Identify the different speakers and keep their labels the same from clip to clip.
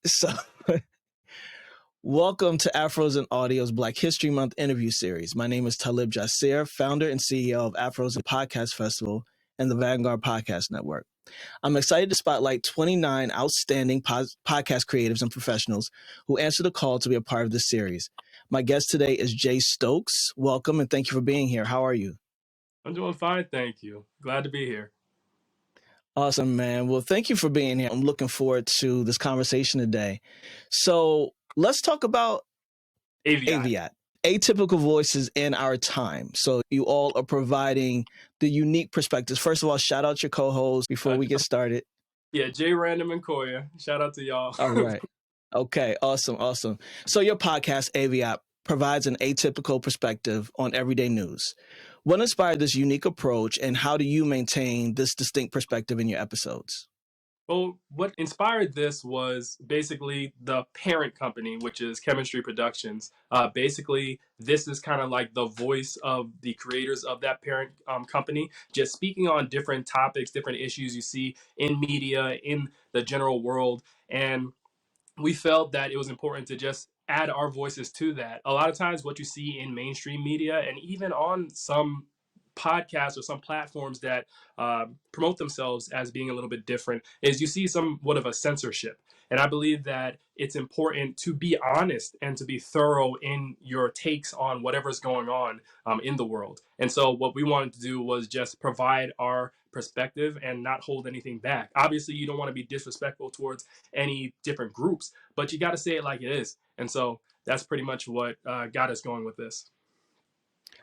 Speaker 1: So, welcome to Afros and Audio's Black History Month interview series. My name is Talib Jasir, founder and CEO of Afros and Podcast Festival and the Vanguard Podcast Network. I'm excited to spotlight 29 outstanding podcast creatives and professionals who answered the call to be a part of this series. My guest today is Stokes. Welcome and thank you for being here. How are you?
Speaker 2: I'm doing fine, thank you. Glad to be here.
Speaker 1: Awesome, man. Well, thank you for being here. I'm looking forward to this conversation today. So let's talk about AVIOT, Atypical Voices in Our Time. So you all are providing the unique perspectives. First of all, shout out your co-hosts before we get started.
Speaker 2: Yeah, Jay Random and Koya. Shout out to y'all.
Speaker 1: All right. Okay, awesome. So your podcast, AVIOT, provides an atypical perspective on everyday news. What inspired this unique approach, and how do you maintain this distinct perspective in your episodes?
Speaker 2: Well, what inspired this was basically the parent company, which is Chemistry Productions. Basically, this is kind of like the voice of the creators of that parent company, just speaking on different topics, different issues you see in media, in the general world. And we felt that it was important to just add our voices to that. A lot of times what you see in mainstream media and even on some podcasts or some platforms that promote themselves as being a little bit different is you see somewhat of a censorship. And I believe that it's important to be honest and to be thorough in your takes on whatever's going on in the world. And so what we wanted to do was just provide our perspective and not hold anything back. Obviously, you don't want to be disrespectful towards any different groups, but you got to say it like it is. And so that's pretty much what got us going with this.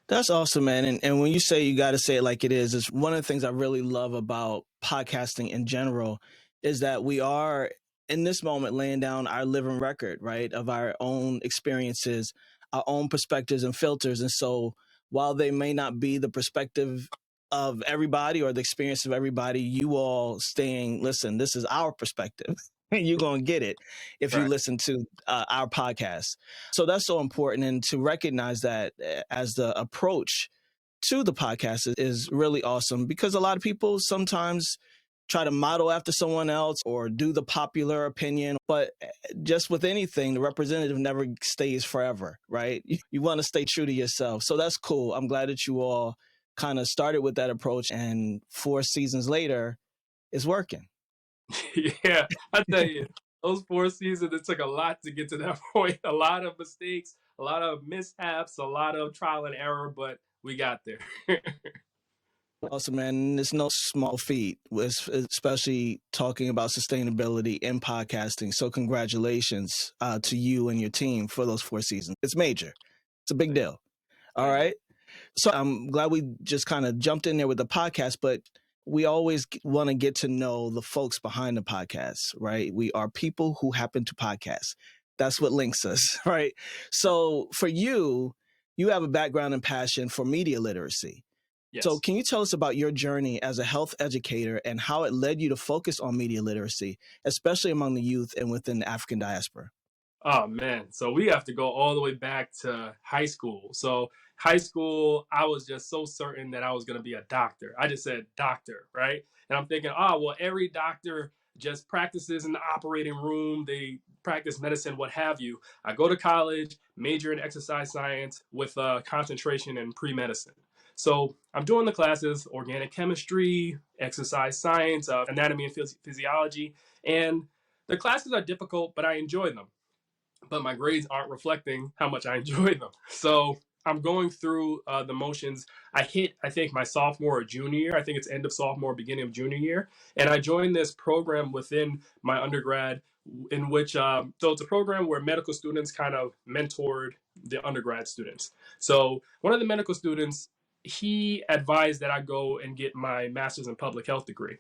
Speaker 1: That's awesome, man. And when you say you got to say it like it is, it's one of the things I really love about podcasting in general is that we are in this moment laying down our living record, right, of our own experiences, our own perspectives and filters. And so while they may not be the perspective of everybody or the experience of everybody, you all staying, listen, this is our perspective. And you're going to get it if you listen to our podcast. So that's so important. And to recognize that as the approach to the podcast is really awesome, because a lot of people sometimes try to model after someone else or do the popular opinion. But just with anything, the representative never stays forever, right? You want to stay true to yourself. So that's cool. I'm glad that you all kind of started with that approach, and 4 seasons later, it's working.
Speaker 2: Yeah, I tell you, those 4 seasons, it took a lot to get to that point. A lot of mistakes, a lot of mishaps, a lot of trial and error, but we got there.
Speaker 1: Awesome, man. It's no small feat, especially talking about sustainability in podcasting. So congratulations to you and your team for those 4 seasons. It's major. It's a big deal. All right. So I'm glad we just kind of jumped in there with the podcast, but we always want to get to know the folks behind the podcast, right? We are people who happen to podcast. That's what links us, right? So for you, you have a background and passion for media literacy. Yes. So can you tell us about your journey as a health educator and how it led you to focus on media literacy, especially among the youth and within the African diaspora?
Speaker 2: Oh, man. So we have to go all the way back to high school. So high school, I was just so certain that I was going to be a doctor. I just said doctor, right? And I'm thinking, well, every doctor just practices in the operating room. They practice medicine, what have you. I go to college, major in exercise science with a concentration in pre-medicine. So I'm doing the classes, organic chemistry, exercise science, anatomy and physiology. And the classes are difficult, but I enjoy them. But my grades aren't reflecting how much I enjoy them. So I'm going through the motions. I think, my sophomore or junior year. I think it's end of sophomore, beginning of junior year. And I joined this program within my undergrad in which, so it's a program where medical students kind of mentored the undergrad students. So one of the medical students, he advised that I go and get my master's in public health degree.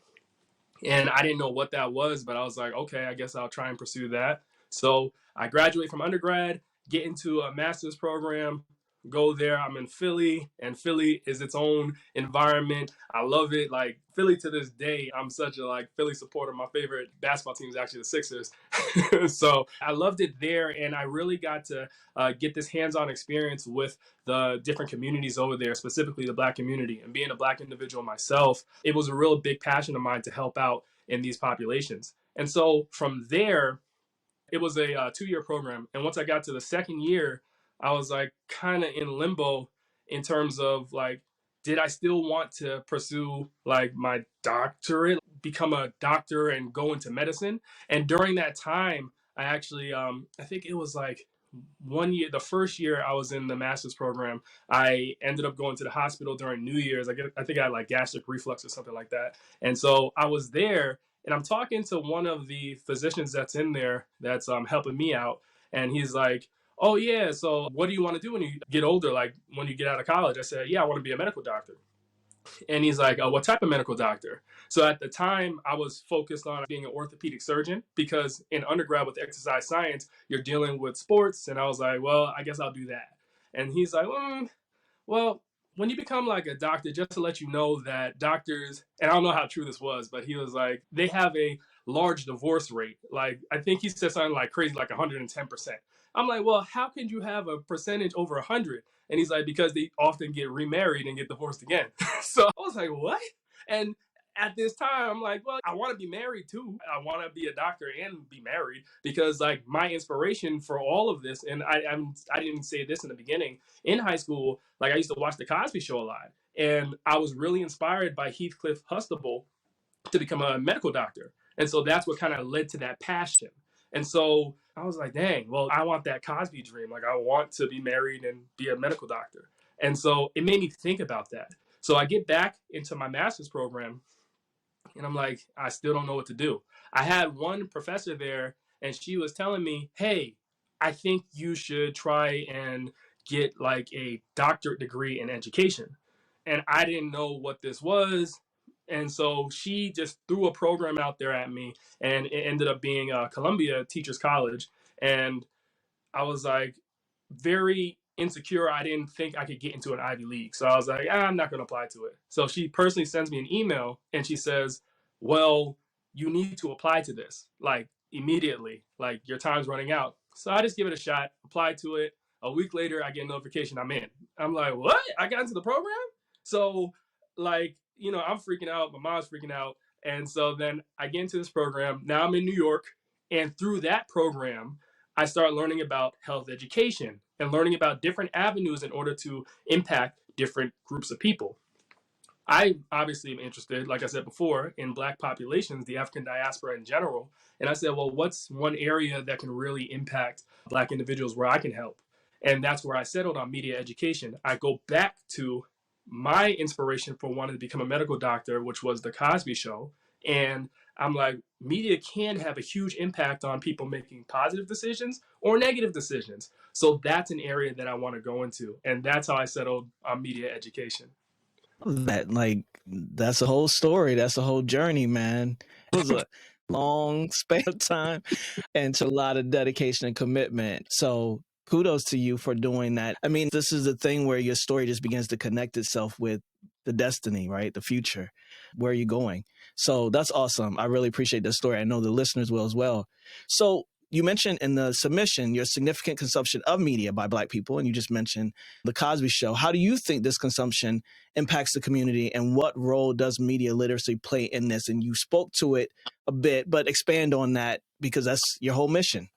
Speaker 2: And I didn't know what that was, but I was like, okay, I guess I'll try and pursue that. So I graduate from undergrad, get into a master's program, go there. I'm in Philly, and Philly is its own environment. I love it. Like Philly to this day, I'm such a Philly supporter. My favorite basketball team is actually the Sixers. So I loved it there, and I really got to get this hands-on experience with the different communities over there, specifically the Black community. And being a Black individual myself, it was a real big passion of mine to help out in these populations. And so from there, It was a 2-year program. And once I got to the second year, I was like kind of in limbo in terms of like, did I still want to pursue like my doctorate, become a doctor and go into medicine? And during that time, I actually, I think it was like 1 year, the first year I was in the master's program, I ended up going to the hospital during New Year's. I think I had like gastric reflux or something like that. And so I was there and I'm talking to one of the physicians that's in there that's helping me out. And he's like, oh, yeah, so what do you want to do when you get older? Like when you get out of college? I said, yeah, I want to be a medical doctor. And he's like, oh, what type of medical doctor? So at the time, I was focused on being an orthopedic surgeon because in undergrad with exercise science, you're dealing with sports. And I was like, well, I guess I'll do that. And he's like, well, when you become like a doctor, just to let you know that doctors, and I don't know how true this was, but he was like, they have a large divorce rate. Like, I think he said something like crazy, like 110%. I'm like, well, how can you have a percentage over 100? And he's like, because they often get remarried and get divorced again. So I was like, what? And at this time, I'm like, well, I want to be married too. I want to be a doctor and be married because like my inspiration for all of this, and I didn't say this in the beginning, in high school, like I used to watch the Cosby Show a lot. And I was really inspired by Heathcliff Huxtable to become a medical doctor. And so that's what kind of led to that passion. And so I was like, dang, well, I want that Cosby dream. Like I want to be married and be a medical doctor. And so it made me think about that. So I get back into my master's program and I'm like, I still don't know what to do. I had one professor there and she was telling me, hey, I think you should try and get like a doctorate degree in education. And I didn't know what this was. And so she just threw a program out there at me and it ended up being Columbia Teachers College. And I was like very insecure. I didn't think I could get into an Ivy League. So I was like, I'm not going to apply to it. So she personally sends me an email and she says, well, you need to apply to this like immediately, like your time's running out. So I just give it a shot, apply to it. A week later, I get a notification I'm in. I'm like, what? I got into the program? So like, you know, I'm freaking out. My mom's freaking out. And so then I get into this program. Now I'm in New York. And through that program, I start learning about health education and learning about different avenues in order to impact different groups of people. I obviously am interested, like I said before, in Black populations, the African diaspora in general. And I said, well, what's one area that can really impact Black individuals where I can help? And that's where I settled on media education. I go back to my inspiration for wanting to become a medical doctor, which was the Cosby Show. And I'm like, media can have a huge impact on people making positive decisions or negative decisions. So that's an area that I want to go into. And that's how I settled on media education.
Speaker 1: That like that's a whole story. That's a whole journey, man. It was a long span of time and to a lot of dedication and commitment. So kudos to you for doing that. I mean, this is the thing where your story just begins to connect itself with the destiny, right? The future. Where are you going? So that's awesome. I really appreciate that story. I know the listeners will as well. So you mentioned in the submission your significant consumption of media by Black people, and you just mentioned the Cosby Show. How do you think this consumption impacts the community, and what role does media literacy play in this? And you spoke to it a bit, but expand on that because that's your whole mission.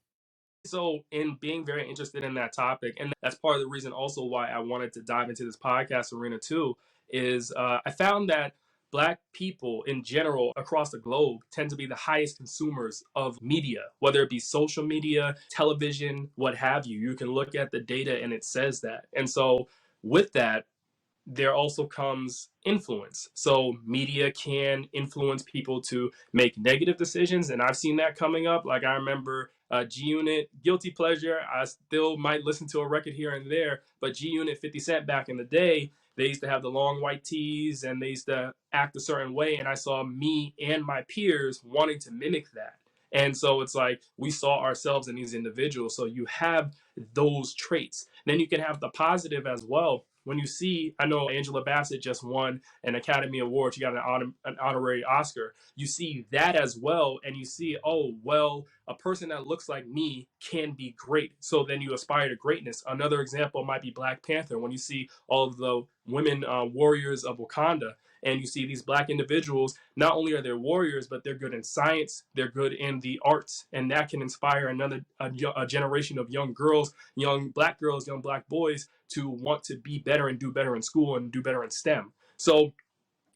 Speaker 2: So in being very interested in that topic, and that's part of the reason also why I wanted to dive into this podcast arena too, is I found that Black people in general across the globe tend to be the highest consumers of media, whether it be social media, television, what have you. You can look at the data and it says that. And so with that, there also comes influence. So media can influence people to make negative decisions. And I've seen that coming up. Like I remember G Unit, Guilty Pleasure. I still might listen to a record here and there, but G Unit 50 Cent back in the day, they used to have the long white tees and they used to act a certain way. And I saw me and my peers wanting to mimic that. And so it's like we saw ourselves in these individuals. So you have those traits. Then you can have the positive as well. When you see, I know Angela Bassett just won an Academy Award. She got an honorary Oscar. You see that as well. And you see, oh, well, a person that looks like me can be great. So then you aspire to greatness. Another example might be Black Panther. When you see all of the women warriors of Wakanda, And you see these Black individuals, not only are they warriors, but they're good in science, they're good in the arts, and that can inspire a generation of young girls, young Black girls, young Black boys to want to be better and do better in school and do better in STEM. So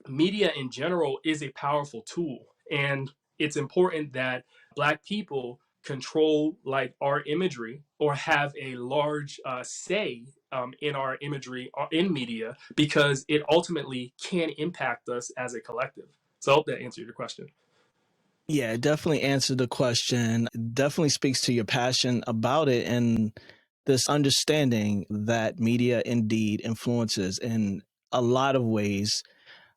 Speaker 2: media in general is a powerful tool, and it's important that Black people control like our imagery or have a large say in our imagery in media, because it ultimately can impact us as a collective. So I hope that answered your question.
Speaker 1: Yeah, it definitely answered the question. It definitely speaks to your passion about it and this understanding that media indeed influences in a lot of ways.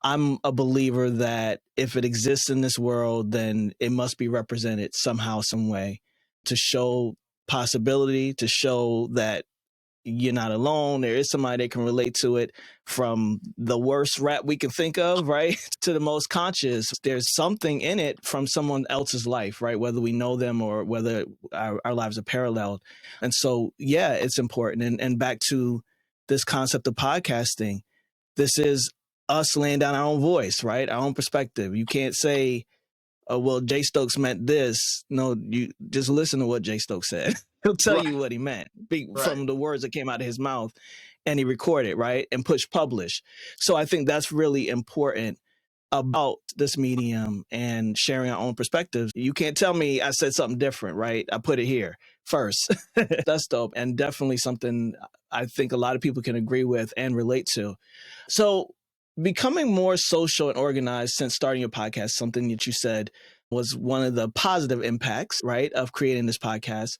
Speaker 1: I'm a believer that if it exists in this world, then it must be represented somehow, some way, to show possibility, to show that you're not alone. There is somebody that can relate to it, from the worst rap we can think of, right, to the most conscious. There's something in it from someone else's life, right, whether we know them or whether our lives are paralleled. And so, yeah, it's important. And back to this concept of podcasting, this is us laying down our own voice, right, our own perspective. You can't say, oh, well, Jay Stokes meant this. No, you just listen to what Jay Stokes said. He'll tell you what he meant from the words that came out of his mouth, and he recorded, right, and push publish. So I think that's really important about this medium and sharing our own perspectives. You can't tell me I said something different, right? I put it here first. That's dope, and definitely something I think a lot of people can agree with and relate to. So becoming more social and organized since starting your podcast, something that you said was one of the positive impacts, right, of creating this podcast.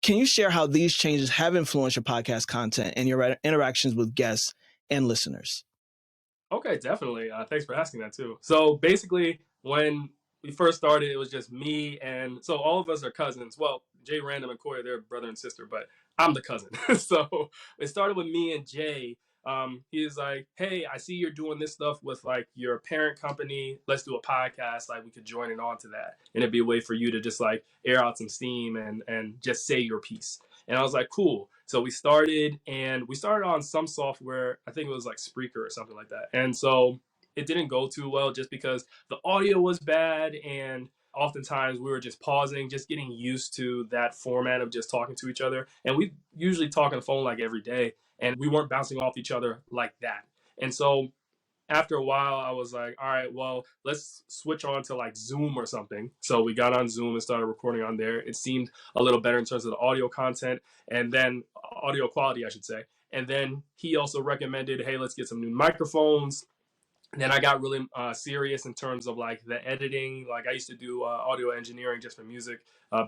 Speaker 1: Can you share how these changes have influenced your podcast content and your interactions with guests and listeners?
Speaker 2: Okay, definitely. Thanks for asking that too. So basically, when we first started, it was just me, and so all of us are cousins. Well, Jay Random and Corey, they're brother and sister, but I'm the cousin. So it started with me and Jay. He was like, "Hey, I see you're doing this stuff with like your parent company. Let's do a podcast. Like we could join it onto that, and it'd be a way for you to just like air out some steam and just say your piece." And I was like, "Cool." So we started on some software. I think it was like Spreaker or something like that. And so it didn't go too well just because the audio was bad, and oftentimes we were just pausing, just getting used to that format of just talking to each other. And we usually talk on the phone like every day, and we weren't bouncing off each other like that. And so after a while, I was like, all right, well, let's switch on to like Zoom or something. So we got on Zoom and started recording on there. It seemed a little better in terms of the audio content, and then audio quality, I should say. And then he also recommended, hey, let's get some new microphones. And then I got really serious in terms of like the editing. Like I used to do audio engineering just for music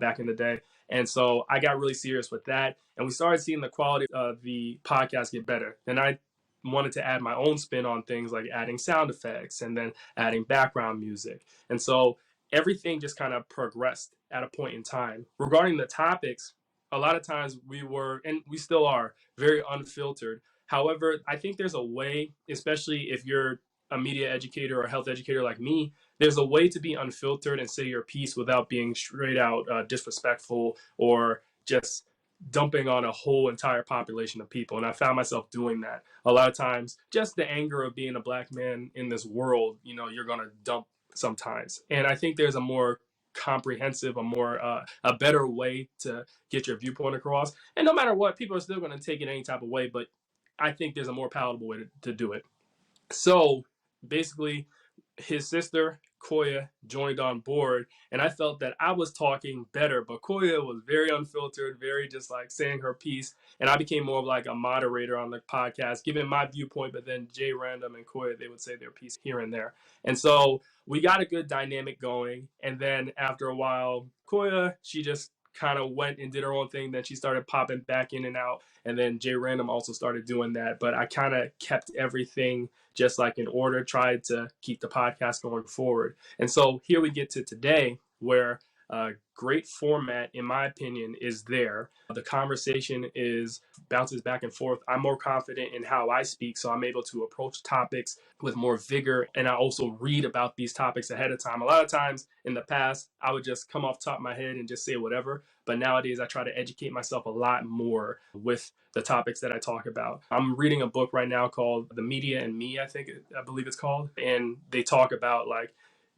Speaker 2: back in the day. And so I got really serious with that. And we started seeing the quality of the podcast get better. And I wanted to add my own spin on things, like adding sound effects and then adding background music. And so everything just kind of progressed at a point in time. Regarding the topics, a lot of times we were, and we still are, very unfiltered. However, I think there's a way, especially if you're a media educator or a health educator like me, there's a way to be unfiltered and say your piece without being straight out disrespectful or just dumping on a whole entire population of people. And I found myself doing that a lot of times. Just the anger of being a Black man in this world, you know, you're going to dump sometimes. And I think there's a more comprehensive, a better way to get your viewpoint across. And no matter what, people are still going to take it any type of way, but I think there's a more palatable way to do it. So basically, his sister Koya joined on board, and I felt that I was talking better, but Koya was very unfiltered, very just like saying her piece, and I became more of like a moderator on the podcast, giving my viewpoint, but then Jay Random and Koya, they would say their piece here and there. And so we got a good dynamic going, and then after a while, Koya, she just kind of went and did her own thing. Then she started popping back in and out, and then Jay Random also started doing that, but I kind of kept everything just like in order, tried to keep the podcast going forward. And so here we get to today, where Great format, in my opinion, is there. The conversation bounces back and forth. I'm more confident in how I speak, so I'm able to approach topics with more vigor. And I also read about these topics ahead of time. A lot of times in the past, I would just come off the top of my head and just say whatever. But nowadays, I try to educate myself a lot more with the topics that I talk about. I'm reading a book right now called The Media and Me, I believe it's called. And they talk about like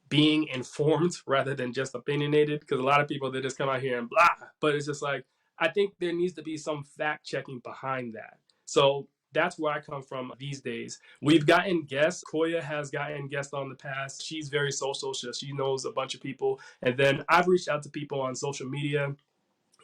Speaker 2: being informed rather than just opinionated, because a lot of people, they just come out here and blah. But it's just like, I think there needs to be some fact checking behind that. So that's where I come from these days. We've gotten guests. Koya has gotten guests on the past. She's very social. She knows a bunch of people. And then I've reached out to people on social media,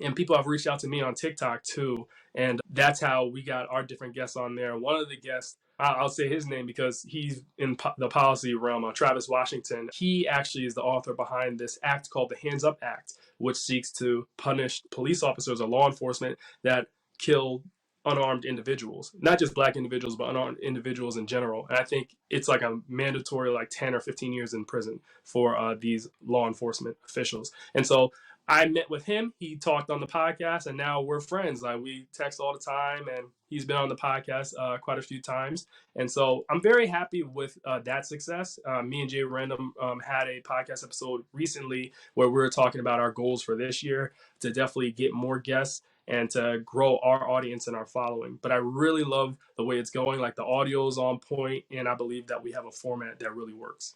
Speaker 2: and people have reached out to me on TikTok too. And that's how we got our different guests on there. One of the guests, I'll say his name because he's in the policy realm, Travis Washington. He actually is the author behind this act called the Hands Up Act, which seeks to punish police officers or law enforcement that kill unarmed individuals, not just Black individuals, but unarmed individuals in general. And I think it's like a mandatory like 10 or 15 years in prison for these law enforcement officials. And so I met with him. He talked on the podcast, and now we're friends. Like, we text all the time, and he's been on the podcast quite a few times. And so I'm very happy with that success. Me and Jay Random had a podcast episode recently where we were talking about our goals for this year to definitely get more guests and to grow our audience and our following. But I really love the way it's going. Like, the audio is on point, and I believe that we have a format that really works.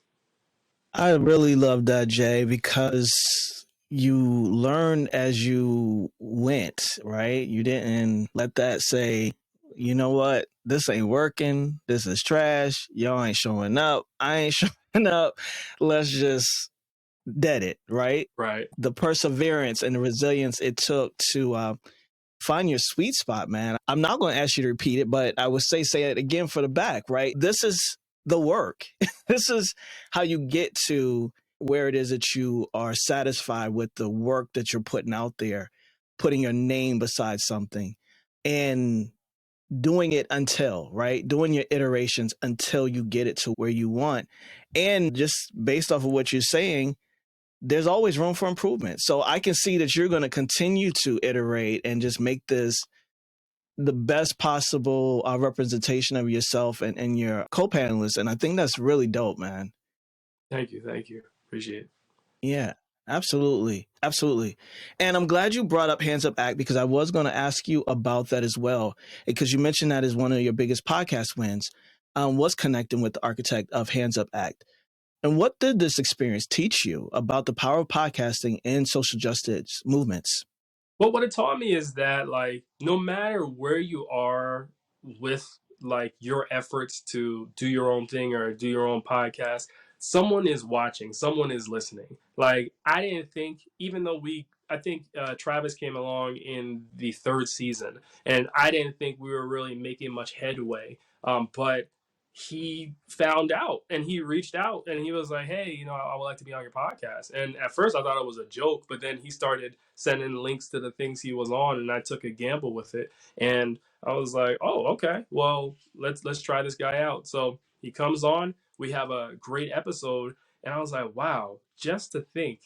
Speaker 1: I really love that, Jay, because you learned as you went, right? You didn't let that say, you know what, this ain't working, this is trash, y'all ain't showing up, I ain't showing up, let's just dead it, right?
Speaker 2: Right.
Speaker 1: The perseverance and the resilience it took to find your sweet spot, man. I'm not going to ask you to repeat it, but I would say it again for the back, right? This is the work. This is how you get to where it is that you are satisfied with the work that you're putting out there, putting your name beside something and doing it until, right? Doing your iterations until you get it to where you want. And just based off of what you're saying, there's always room for improvement. So I can see that you're going to continue to iterate and just make this the best possible representation of yourself and your co-panelists. And I think that's really dope, man.
Speaker 2: Thank you. Appreciate it.
Speaker 1: Yeah, absolutely. Absolutely. And I'm glad you brought up Hands Up Act, because I was going to ask you about that as well, because you mentioned that as one of your biggest podcast wins, was connecting with the architect of Hands Up Act. And what did this experience teach you about the power of podcasting and social justice movements?
Speaker 2: Well, what it taught me is that, like, no matter where you are with like your efforts to do your own thing or do your own podcast, someone is watching, someone is listening. Like, I didn't think, even though I think Travis came along in the third season, and I didn't think we were really making much headway. But he found out and he reached out and he was like, hey, I would like to be on your podcast. And at first I thought it was a joke, but then he started sending links to the things he was on, and I took a gamble with it. And I was like, oh, okay, well, let's try this guy out. So he comes on, we have a great episode, and I was like, wow, just to think,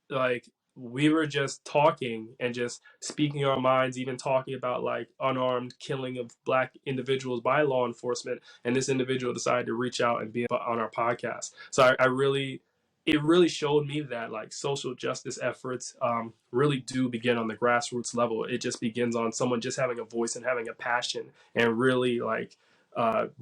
Speaker 2: like, we were just talking and just speaking our minds, even talking about like unarmed killing of Black individuals by law enforcement. And this individual decided to reach out and be on our podcast. So it really showed me that like social justice efforts really do begin on the grassroots level. It just begins on someone just having a voice and having a passion and really like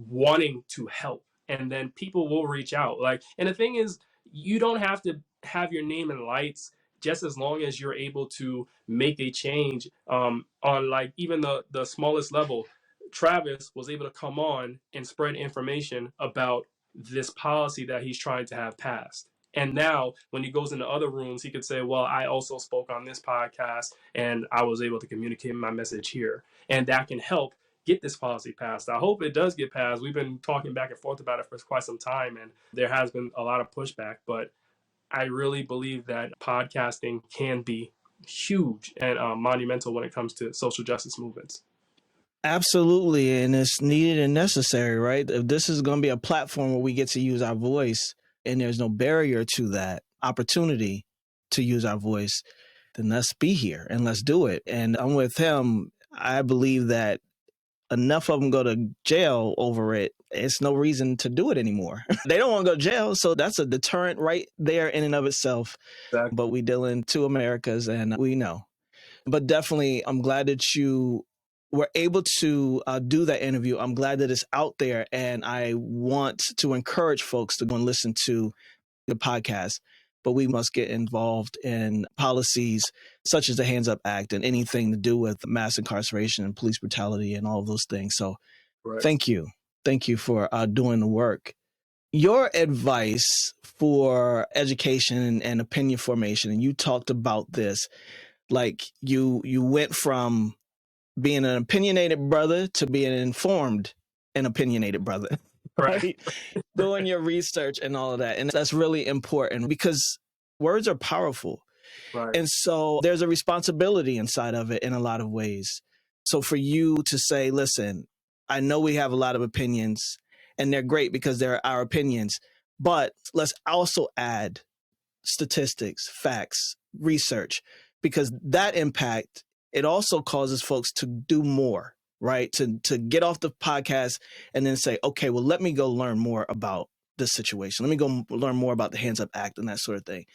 Speaker 2: wanting to help. And then people will reach out. Like, and the thing is, you don't have to have your name in lights, just as long as you're able to make a change on like even the smallest level. Travis was able to come on and spread information about this policy that he's trying to have passed. And now when he goes into other rooms, he could say, well, I also spoke on this podcast and I was able to communicate my message here. And that can help get this policy passed. I hope it does get passed. We've been talking back and forth about it for quite some time, and there has been a lot of pushback, but I really believe that podcasting can be huge and monumental when it comes to social justice movements.
Speaker 1: Absolutely. And it's needed and necessary, right? If this is going to be a platform where we get to use our voice and there's no barrier to that opportunity, to use our voice, then let's be here and let's do it. And I'm with him. I believe that enough of them go to jail over it. It's no reason to do it anymore. They don't want to go to jail. So that's a deterrent right there in and of itself.
Speaker 2: Exactly.
Speaker 1: But we deal in two Americas and we know. But definitely, I'm glad that you were able to do that interview. I'm glad that it's out there. And I want to encourage folks to go and listen to the podcast. But we must get involved in policies such as the Hands Up Act and anything to do with mass incarceration and police brutality and all of those things. So Thank you. Thank you for doing the work. Your advice for education and opinion formation, and you talked about this, like you went from being an opinionated brother to being an informed and opinionated brother. Right. Doing your research and all of that. And that's really important because words are powerful.
Speaker 2: Right.
Speaker 1: And so there's a responsibility inside of it in a lot of ways. So for you to say, listen, I know we have a lot of opinions and they're great because they're our opinions, but let's also add statistics, facts, research, because that impact, it also causes folks to do more. Right. To get off the podcast and then say, OK, well, let me go learn more about this situation. Let me go learn more about the Hands Up Act and that sort of thing.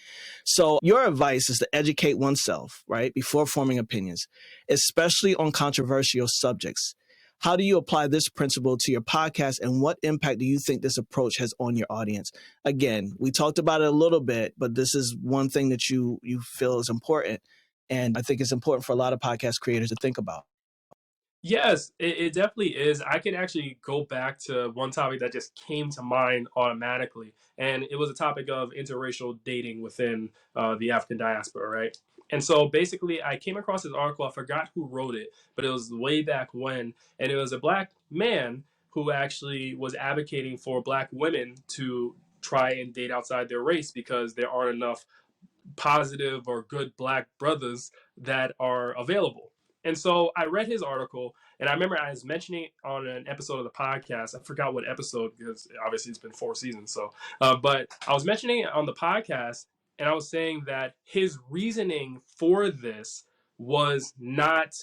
Speaker 1: So your advice is to educate oneself, right, before forming opinions, especially on controversial subjects. How do you apply this principle to your podcast and what impact do you think this approach has on your audience? Again, we talked about it a little bit, but this is one thing that you feel is important. And I think it's important for a lot of podcast creators to think about.
Speaker 2: Yes, it definitely is. I could actually go back to one topic that just came to mind automatically, and it was a topic of interracial dating within the African diaspora, right? And so basically, I came across this article. I forgot who wrote it, but it was way back when, and it was a Black man who actually was advocating for Black women to try and date outside their race because there aren't enough positive or good Black brothers that are available. And so I read his article, and I remember I was mentioning it on an episode of the podcast. I forgot what episode because obviously it's been 4 seasons. So, but I was mentioning it on the podcast, and I was saying that his reasoning for this was not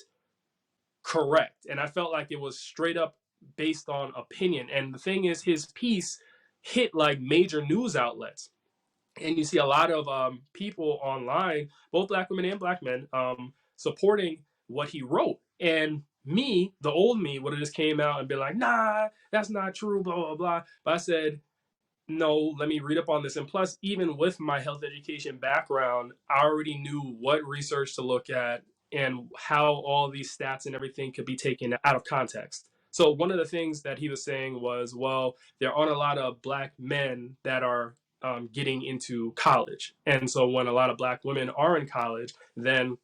Speaker 2: correct, and I felt like it was straight up based on opinion. And the thing is, his piece hit like major news outlets. And you see a lot of people online, both Black women and Black men, supporting what he wrote. And me, the old me, would have just came out and been like, nah, that's not true, blah, blah, blah. But I said, no, let me read up on this. And plus, even with my health education background, I already knew what research to look at and how all these stats and everything could be taken out of context. So one of the things that he was saying was, well, there aren't a lot of Black men that are getting into college. And so when a lot of Black women are in college, then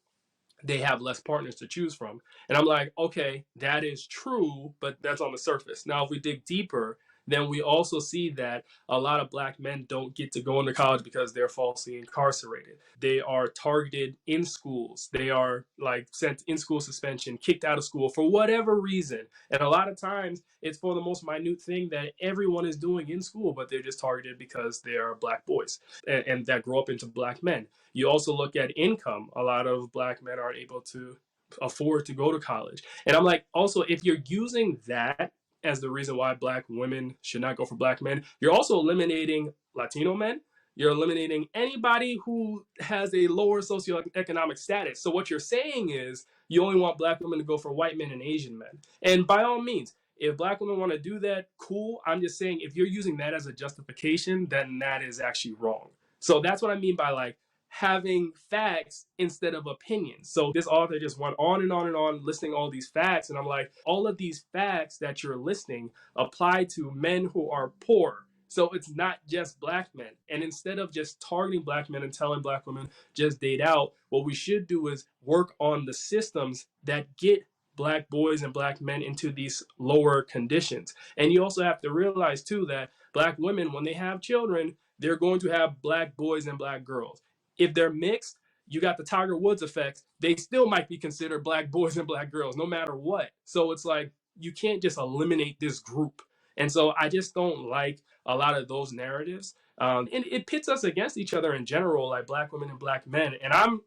Speaker 2: they have less partners to choose from. And I'm like, okay, that is true, but that's on the surface. Now, if we dig deeper, then we also see that a lot of Black men don't get to go into college because they're falsely incarcerated. They are targeted in schools. They are like sent in school suspension, kicked out of school for whatever reason. And a lot of times it's for the most minute thing that everyone is doing in school, but they're just targeted because they are Black boys and that grow up into Black men. You also look at income. A lot of Black men aren't able to afford to go to college. And I'm like, also, if you're using that as the reason why Black women should not go for Black men, you're also eliminating Latino men. You're eliminating anybody who has a lower socioeconomic status. So what you're saying is you only want Black women to go for white men and Asian men. And by all means, if Black women want to do that, cool. I'm just saying if you're using that as a justification, then that is actually wrong. So that's what I mean by like having facts instead of opinions. So this author just went on and on and on listing all these facts, and I'm like, all of these facts that you're listing apply to men who are poor. So it's not just Black men. And instead of just targeting Black men and telling Black women just date out, what we should do is work on the systems that get Black boys and Black men into these lower conditions. And you also have to realize too that Black women, when they have children, they're going to have Black boys and Black girls. If they're mixed, you got the Tiger Woods effect. They still might be considered Black boys and Black girls, no matter what. So it's like, you can't just eliminate this group. And so I just don't like a lot of those narratives. And it pits us against each other in general, like black women and black men. And I'm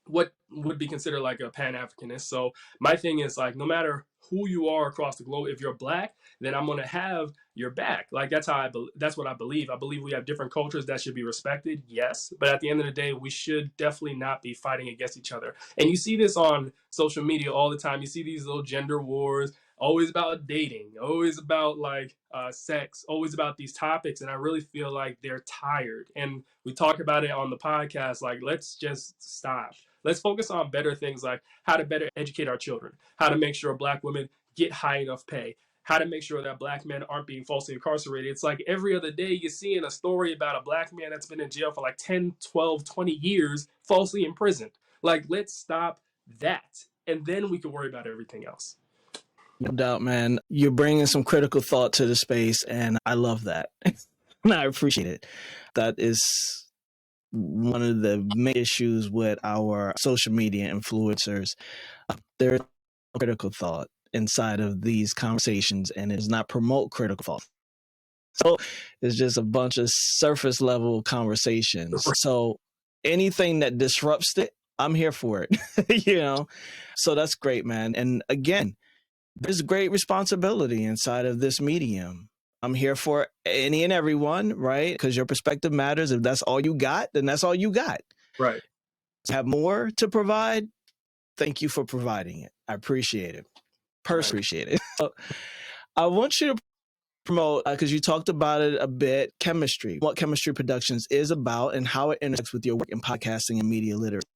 Speaker 2: what would be considered like a Pan-Africanist. So my thing is like, no matter who you are across the globe, if you're black, then I'm going to have your back. Like that's that's what I believe. I believe we have different cultures that should be respected. Yes. But at the end of the day, we should definitely not be fighting against each other. And you see this on social media all the time. You see these little gender wars, always about dating, always about like sex, always about these topics. And I really feel like they're tired. And we talk about it on the podcast. Like, let's just stop. Let's focus on better things like how to better educate our children, how to make sure black women get high enough pay, how to make sure that black men aren't being falsely incarcerated. It's like every other day you're seeing a story about a black man that's been in jail for like 10, 12, 20 years, falsely imprisoned. Like, let's stop that. And then we can worry about everything else.
Speaker 1: No doubt, man. You're bringing some critical thought to the space, and I love that. And I appreciate it. That is one of the main issues with our social media influencers. There's critical thought inside of these conversations, and it does not promote critical thought. So it's just a bunch of surface level conversations. So anything that disrupts it, I'm here for it. You know, so that's great, man. And again, there's great responsibility inside of this medium. I'm here for any and everyone, right? Because your perspective matters. If that's all you got, then that's all you got.
Speaker 2: Right.
Speaker 1: Have more to provide. Thank you for providing it. I appreciate it. Personally appreciate it. So, I want you to promote, because you talked about it a bit, chemistry, what Chemistry Productions is about and how it intersects with your work in podcasting and media literacy.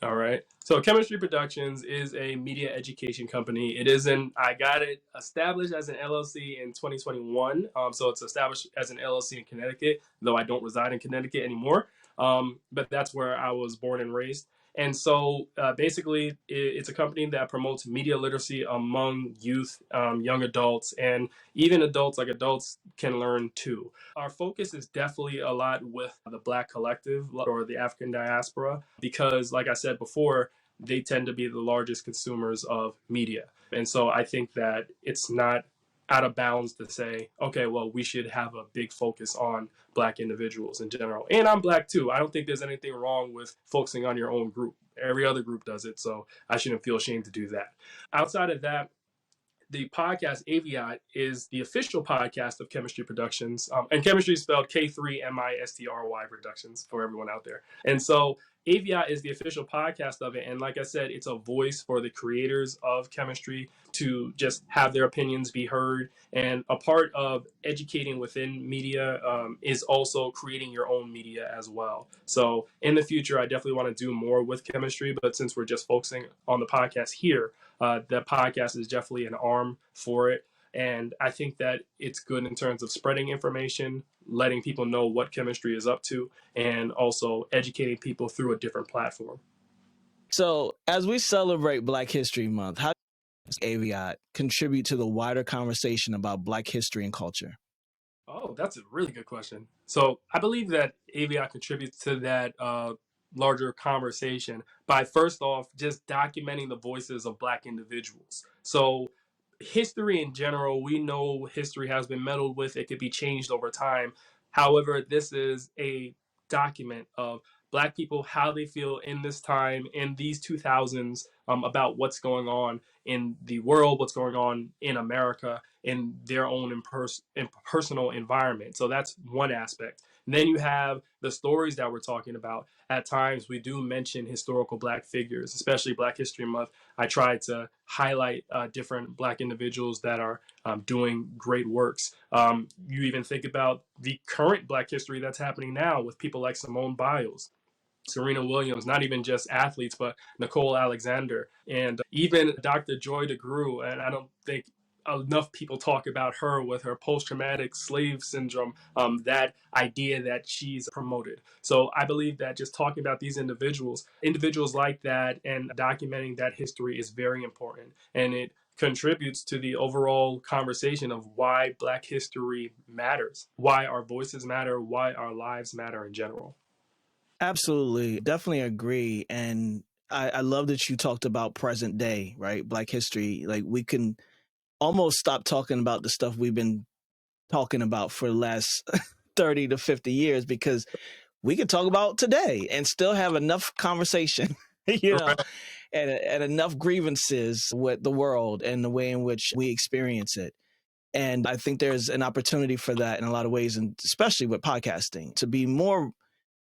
Speaker 2: All right. So Chemistry Productions is a media education company. I got it established as an LLC in 2021. So it's established as an LLC in Connecticut, though I don't reside in Connecticut anymore. But that's where I was born and raised. And so basically, it's a company that promotes media literacy among youth, young adults, and even adults. Like adults can learn too. Our focus is definitely a lot with the Black collective or the African diaspora, because like I said before, they tend to be the largest consumers of media. And so I think that it's not out of bounds to say, okay, well, we should have a big focus on Black individuals in general. And I'm Black too. I don't think there's anything wrong with focusing on your own group. Every other group does it, so I shouldn't feel ashamed to do that. Outside of that, the podcast AVIOT is the official podcast of Chemistry Productions. And chemistry is spelled K3MISTRY Productions for everyone out there. And so AVIOT is the official podcast of it. And like I said, it's a voice for the creators of chemistry to just have their opinions be heard. And a part of educating within media is also creating your own media as well. So in the future, I definitely want to do more with chemistry. But since we're just focusing on the podcast here, the podcast is definitely an arm for it. And I think that it's good in terms of spreading information, letting people know what chemistry is up to, and also educating people through a different platform.
Speaker 1: So as we celebrate Black History Month, how does AVIOT contribute to the wider conversation about Black history and culture?
Speaker 2: Oh, that's a really good question. So I believe that AVIOT contributes to that larger conversation by, first off, just documenting the voices of Black individuals. So history in general, we know history has been meddled with. It could be changed over time. However, this is a document of Black people, how they feel in this time, in these 2000s, about what's going on in the world, what's going on in America, in their own personal environment. So that's one aspect. And then you have the stories that we're talking about. At times, we do mention historical Black figures, especially Black History Month. I try to highlight different Black individuals that are doing great works. You even think about the current Black history that's happening now with people like Simone Biles, Serena Williams, not even just athletes, but Nicole Alexander, and even Dr. Joy DeGruy. And I don't think enough people talk about her with her post-traumatic slave syndrome, that idea that she's promoted. So I believe that just talking about these individuals like that, and documenting that history is very important. And it contributes to the overall conversation of why Black history matters, why our voices matter, why our lives matter in general.
Speaker 1: Absolutely. Definitely agree. And I love that you talked about present day, right? Black history. Like, we can almost stop talking about the stuff we've been talking about for the last 30 to 50 years, because we can talk about today and still have enough conversation, you know,
Speaker 2: Right.
Speaker 1: and enough grievances with the world and the way in which we experience it. And I think there's an opportunity for that in a lot of ways, and especially with podcasting, to be more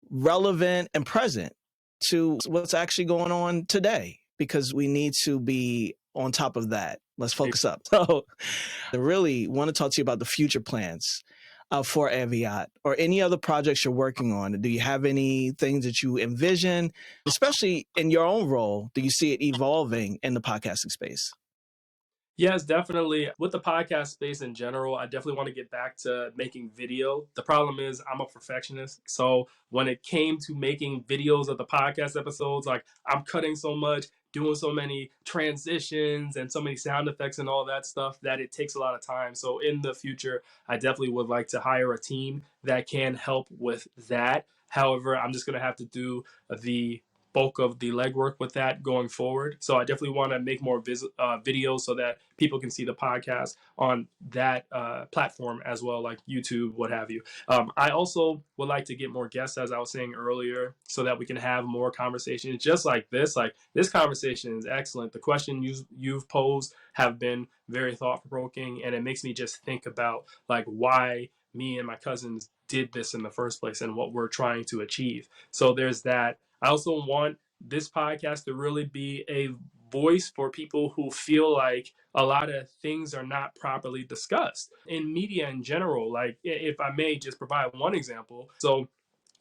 Speaker 1: relevant and present to what's actually going on today, because we need to be on top of that. Let's focus up. So I really want to talk to you about the future plans for AVIOT, or any other projects you're working on. Do you have any things that you envision, especially in your own role? Do you see it evolving in the podcasting space?
Speaker 2: Yes, definitely. With the podcast space in general, I definitely want to get back to making video. The problem is I'm a perfectionist. So when it came to making videos of the podcast episodes, like I'm cutting so much, doing so many transitions and so many sound effects and all that stuff that it takes a lot of time. So in the future, I definitely would like to hire a team that can help with that. However, I'm just going to have to do the bulk of the legwork with that going forward. So I definitely want to make more videos so that people can see the podcast on that platform as well, like YouTube, what have you. I also would like to get more guests, as I was saying earlier, so that we can have more conversations just like this. Like this conversation is excellent. The questions you've posed have been very thought-provoking, and it makes me just think about like why me and my cousins did this in the first place and what we're trying to achieve. So there's that. I also want this podcast to really be a voice for people who feel like a lot of things are not properly discussed in media in general. Like, if I may just provide one example. So,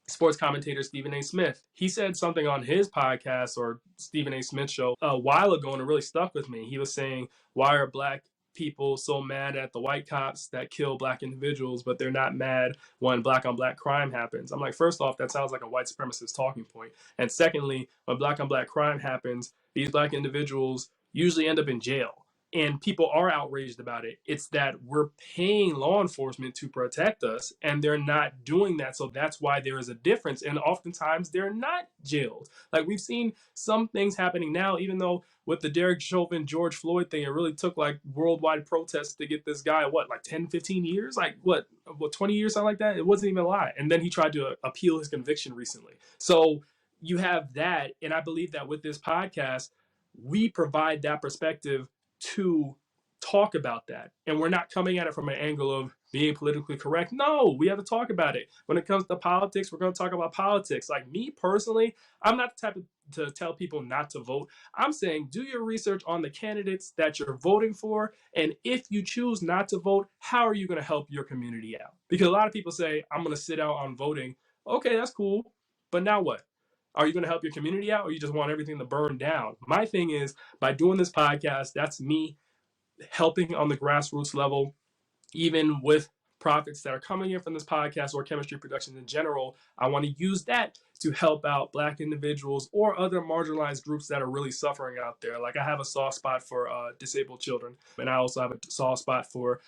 Speaker 2: sports commentator Stephen A. Smith, he said something on his podcast or Stephen A. Smith show a while ago, and it really stuck with me. He was saying, why are black people so mad at the white cops that kill black individuals, but they're not mad when black on black crime happens? I'm like, first off, that sounds like a white supremacist talking point. And secondly, when black on black crime happens, these black individuals usually end up in jail. And people are outraged about it. It's that we're paying law enforcement to protect us, and they're not doing that. So that's why there is a difference. And oftentimes they're not jailed. Like we've seen some things happening now, even though with the Derek Chauvin, George Floyd thing, it really took like worldwide protests to get this guy, what, like 10, 15 years? Like what 20 years, something like that? It wasn't even a lot. And then he tried to appeal his conviction recently. So you have that. And I believe that with this podcast, we provide that perspective to talk about that. And we're not coming at it from an angle of being politically correct. No, we have to talk about it. When it comes to politics, we're going to talk about politics. Like me personally, I'm not the type of to tell people not to vote. I'm saying do your research on the candidates that you're voting for. And if you choose not to vote, how are you going to help your community out? Because a lot of people say, I'm going to sit out on voting. Okay, that's cool. But now what? Are you going to help your community out, or you just want everything to burn down? My thing is, by doing this podcast, that's me helping on the grassroots level, even with profits that are coming in from this podcast or chemistry productions in general. I want to use that to help out black individuals or other marginalized groups that are really suffering out there. Like I have a soft spot for disabled children, and I also have a soft spot for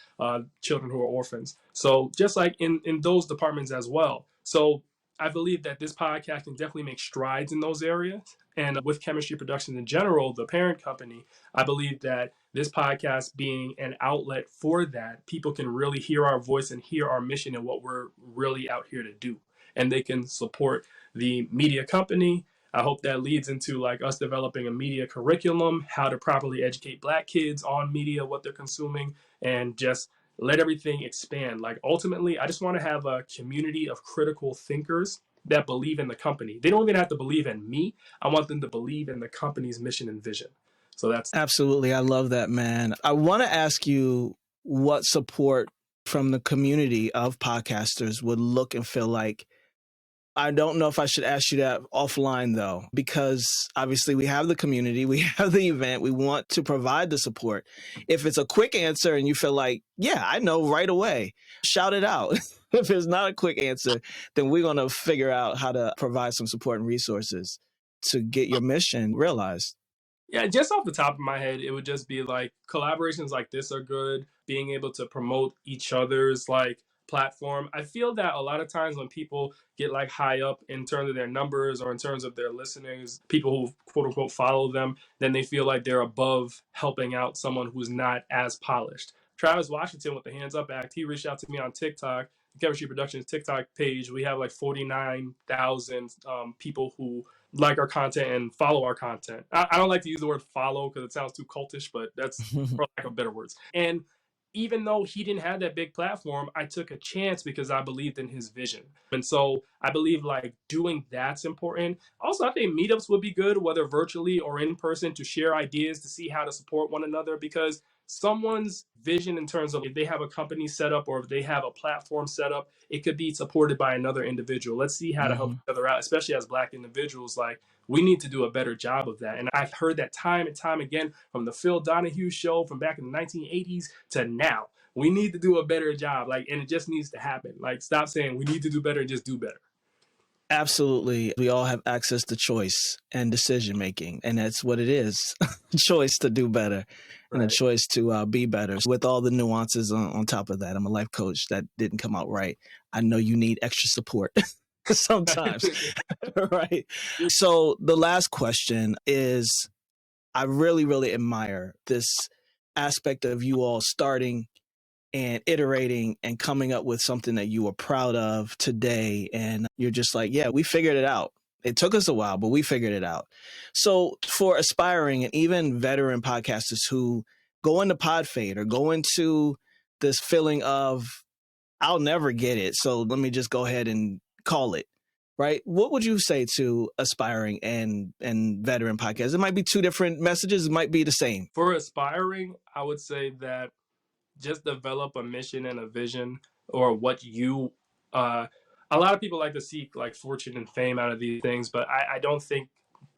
Speaker 2: children who are orphans. So just like in those departments as well. So I believe that this podcast can definitely make strides in those areas. And with chemistry productions in general, the parent company, I believe that this podcast being an outlet for that, people can really hear our voice and hear our mission and what we're really out here to do. And they can support the media company. I hope that leads into like us developing a media curriculum, how to properly educate black kids on media, what they're consuming, and just let everything expand. Like ultimately, I just want to have a community of critical thinkers that believe in the company. They don't even have to believe in me. I want them to believe in the company's mission and vision. So that's
Speaker 1: absolutely. I love that, man. I want to ask you what support from the community of podcasters would look and feel like. I don't know if I should ask you that offline, though, because obviously we have the community, we have the event, we want to provide the support. If it's a quick answer and you feel like, yeah, I know right away, shout it out. If it's not a quick answer, then we're going to figure out how to provide some support and resources to get your mission realized.
Speaker 2: Yeah, just off the top of my head, it would just be like collaborations like this are good, being able to promote each other's like platform. I feel that a lot of times when people get like high up in terms of their numbers or in terms of their listeners, people who quote unquote follow them, then they feel like they're above helping out someone who's not as polished. Travis Washington with the Hands Up Act, he reached out to me on TikTok Chemistry Productions TikTok page, we have like 49,000 people who like our content and follow our content. I don't like to use the word follow because it sounds too cultish, but that's for lack of better words. And even though he didn't have that big platform, I took a chance because I believed in his vision. And so I believe like doing that's important. Also, I think meetups would be good, whether virtually or in person, to share ideas, to see how to support one another, because someone's vision in terms of if they have a company set up or if they have a platform set up, it could be supported by another individual. Let's see how to help each other out, especially as Black individuals. Like, we need to do a better job of that. And I've heard that time and time again from the Phil Donahue show from back in the 1980s to now. We need to do a better job. Like, and it just needs to happen. Like, stop saying we need to do better and just do better.
Speaker 1: Absolutely. We all have access to choice and decision making, and that's what it is. Choice to do better and a choice to be better with all the nuances on top of that. I'm a life coach. That didn't come out right. I know you need extra support sometimes. Right. So the last question is, I really, really admire this aspect of you all starting and iterating and coming up with something that you are proud of today. And you're just like, yeah, we figured it out. It took us a while, but we figured it out. So for aspiring and even veteran podcasters who go into pod fade or go into this feeling of, I'll never get it, so let me just go ahead and call it, right? What would you say to aspiring and veteran podcasts? It might be two different messages. It might be the same.
Speaker 2: For aspiring, I would say that just develop a mission and a vision, or what you a lot of people like to seek like fortune and fame out of these things, but I don't think,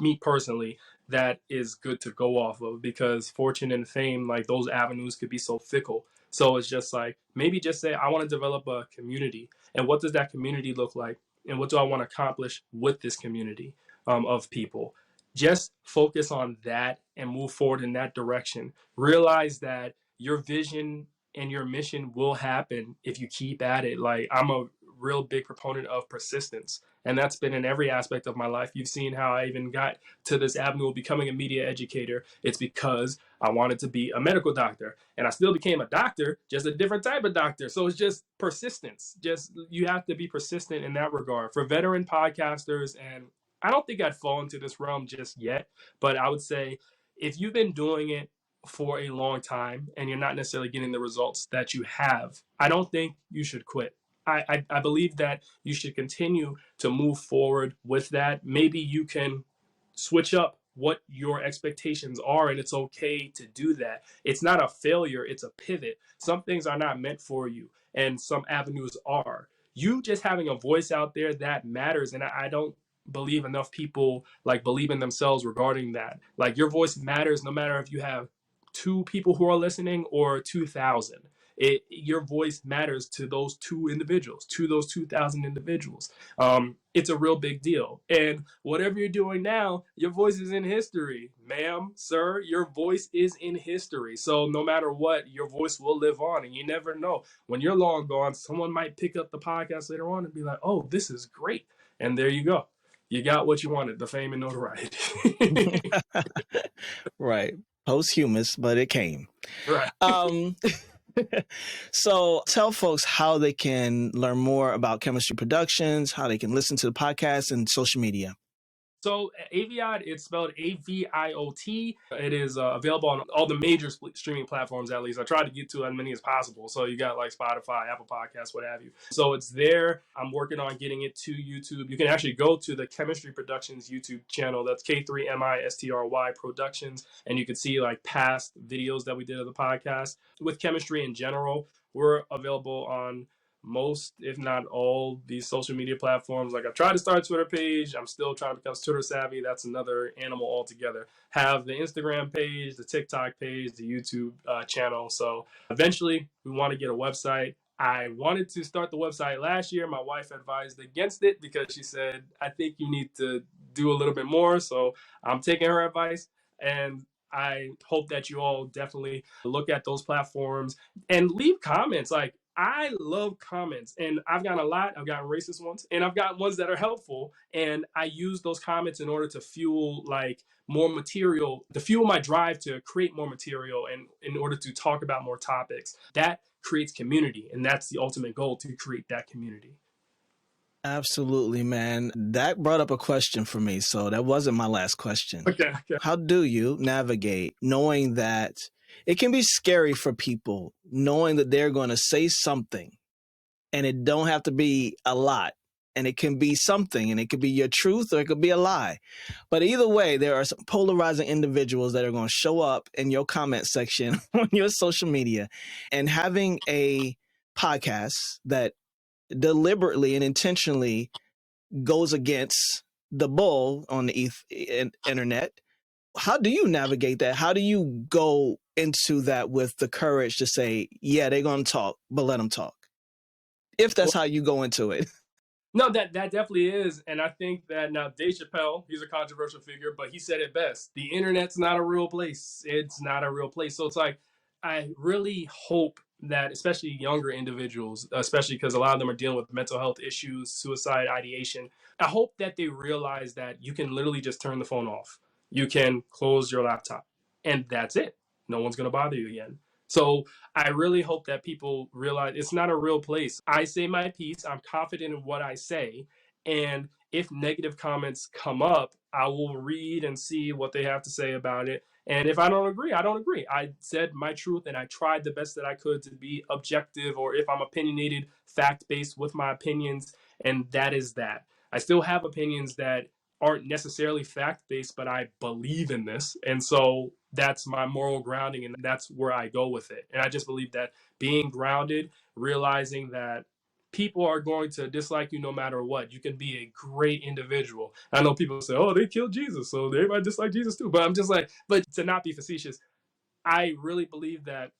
Speaker 2: me personally, that is good to go off of, because fortune and fame, like those avenues could be so fickle. So it's just like, maybe just say, I want to develop a community, and what does that community look like, and what do I want to accomplish with this community of people. Just focus on that and move forward in that direction. Realize that your vision and your mission will happen if you keep at it. Like, I'm a real big proponent of persistence, and that's been in every aspect of my life. You've seen how I even got to this avenue of becoming a media educator. It's because I wanted to be a medical doctor, and I still became a doctor, just a different type of doctor. So it's just persistence. Just, you have to be persistent in that regard. For veteran podcasters, and I don't think I'd fall into this realm just yet, but I would say, if you've been doing it for a long time and you're not necessarily getting the results that you have, I don't think you should quit. I believe that you should continue to move forward with that. Maybe you can switch up what your expectations are, and it's okay to do that. It's not a failure, it's a pivot. Some things are not meant for you, and some avenues are. You just having a voice out there, that matters, and I don't believe enough people like believe in themselves regarding that. Like, your voice matters no matter if you have 2 people who are listening or 2,000. Your voice matters to those 2 individuals, to those 2,000 individuals. It's a real big deal. And whatever you're doing now, your voice is in history, ma'am, sir. Your voice is in history. So no matter what, your voice will live on, and you never know. When you're long gone, someone might pick up the podcast later on and be like, "Oh, this is great," and there you go. You got what you wanted, the fame and notoriety.
Speaker 1: Right. Posthumous, but it came.
Speaker 2: Right.
Speaker 1: So tell folks how they can learn more about Chemistry Productions, how they can listen to the podcast and social media.
Speaker 2: So AVIOT, it's spelled AVIOT. It is available on all the major streaming platforms, at least. I tried to get to as many as possible. So you got like Spotify, Apple Podcasts, what have you. So it's there. I'm working on getting it to YouTube. You can actually go to the Chemistry Productions YouTube channel. That's K3MISTRY Productions. And you can see like past videos that we did of the podcast. With chemistry in general, we're available on most, if not all, these social media platforms. Like, I've tried to start a Twitter page. I'm still trying to become Twitter savvy. That's another animal altogether. Have the Instagram page, the TikTok page, the YouTube channel. So eventually we want to get a website. I wanted to start the website last year. My wife advised against it because she said, I think you need to do a little bit more. So I'm taking her advice, and I hope that you all definitely look at those platforms and leave comments. Like, I love comments, and I've gotten a lot. I've gotten racist ones, and I've got ones that are helpful. And I use those comments in order to fuel like more material, to fuel my drive to create more material, and in order to talk about more topics. That creates community. And that's the ultimate goal, to create that community.
Speaker 1: Absolutely, man. That brought up a question for me. So that wasn't my last question.
Speaker 2: Okay.
Speaker 1: How do you navigate knowing that it can be scary for people, knowing that they're going to say something and it don't have to be a lot, and it can be something, and it could be your truth or it could be a lie. But either way, there are some polarizing individuals that are going to show up in your comment section on your social media, and having a podcast that deliberately and intentionally goes against the bull on the internet. How do you navigate that? How do you go into that with the courage to say, yeah, they're going to talk, but let them talk? If that's how you go into it.
Speaker 2: No, that definitely is. And I think that now Dave Chappelle, he's a controversial figure, but he said it best. The internet's not a real place. It's not a real place. So it's like, I really hope that especially younger individuals, especially because a lot of them are dealing with mental health issues, suicide ideation, I hope that they realize that you can literally just turn the phone off. You can close your laptop and that's it. No one's going to bother you again. So I really hope that people realize it's not a real place. I say my piece. I'm confident in what I say. And if negative comments come up, I will read and see what they have to say about it. And if I don't agree, I don't agree. I said my truth and I tried the best that I could to be objective, or if I'm opinionated, fact-based with my opinions. And that is that. I still have opinions that aren't necessarily fact-based, but I believe in this. And so that's my moral grounding, and that's where I go with it. And I just believe that being grounded, realizing that people are going to dislike you no matter what. You can be a great individual. I know people say, oh, they killed Jesus, so everybody dislike Jesus too. But I'm just like, but to not be facetious, I really believe that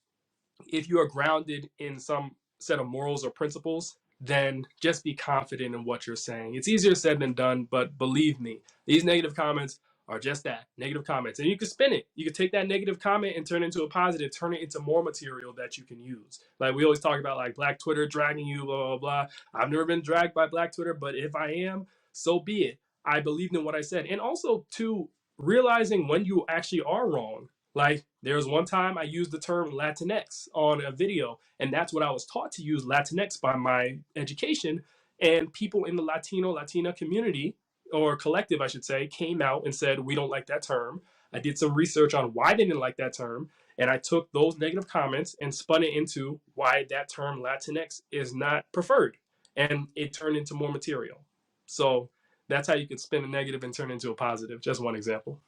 Speaker 2: if you are grounded in some set of morals or principles, then just be confident in what you're saying. It's easier said than done, but believe me, these negative comments are just that, negative comments. And you can spin it. You can take that negative comment and turn it into a positive, turn it into more material that you can use. Like we always talk about, like Black Twitter dragging you, blah, blah, blah. I've never been dragged by Black Twitter, but if I am, so be it. I believed in what I said. And also to realizing when you actually are wrong. Like there was one time I used the term Latinx on a video, and that's what I was taught to use, Latinx, by my education. And people in the Latina community, or collective, I should say, came out and said, we don't like that term. I did some research on why they didn't like that term. And I took those negative comments and spun it into why that term Latinx is not preferred. And it turned into more material. So that's how you can spin a negative and turn it into a positive. Just one example.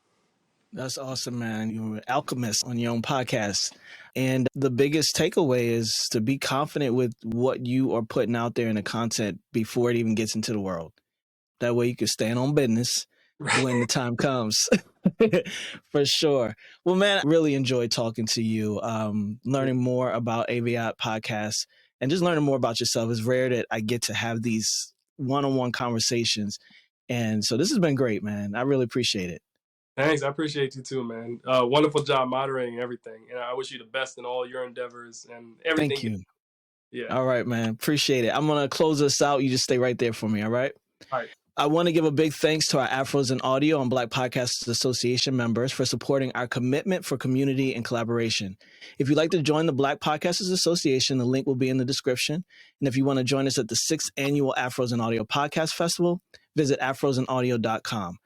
Speaker 1: That's awesome, man. You're an alchemist on your own podcast. And the biggest takeaway is to be confident with what you are putting out there in the content before it even gets into the world. That way you can stand on business when the time comes. For sure. Well, man, I really enjoyed talking to you, learning more about AVIOT podcasts and just learning more about yourself. It's rare that I get to have these one-on-one conversations. And so this has been great, man. I really appreciate it.
Speaker 2: Thanks. I appreciate you too, man. Wonderful job moderating everything. And I wish you the best in all your endeavors and everything.
Speaker 1: Thank you.
Speaker 2: Yeah.
Speaker 1: All right, man. Appreciate it. I'm going to close this out. You just stay right there for me. All right.
Speaker 2: All right.
Speaker 1: I want to give a big thanks to our Afros in Audio and Black Podcasters Association members for supporting our commitment for community and collaboration. If you'd like to join the Black Podcasters Association, the link will be in the description. And if you want to join us at the 6th Annual Afros in Audio Podcast Festival, visit afrosinaudio.com.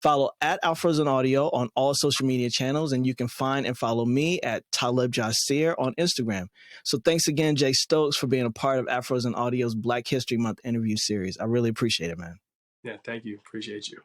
Speaker 1: Follow at Afros in Audio on all social media channels, and you can find and follow me at Talib Jasir on Instagram. So thanks again, Jay Stokes, for being a part of Afros in Audio's Black History Month interview series. I really appreciate it, man.
Speaker 2: Yeah, thank you. Appreciate you.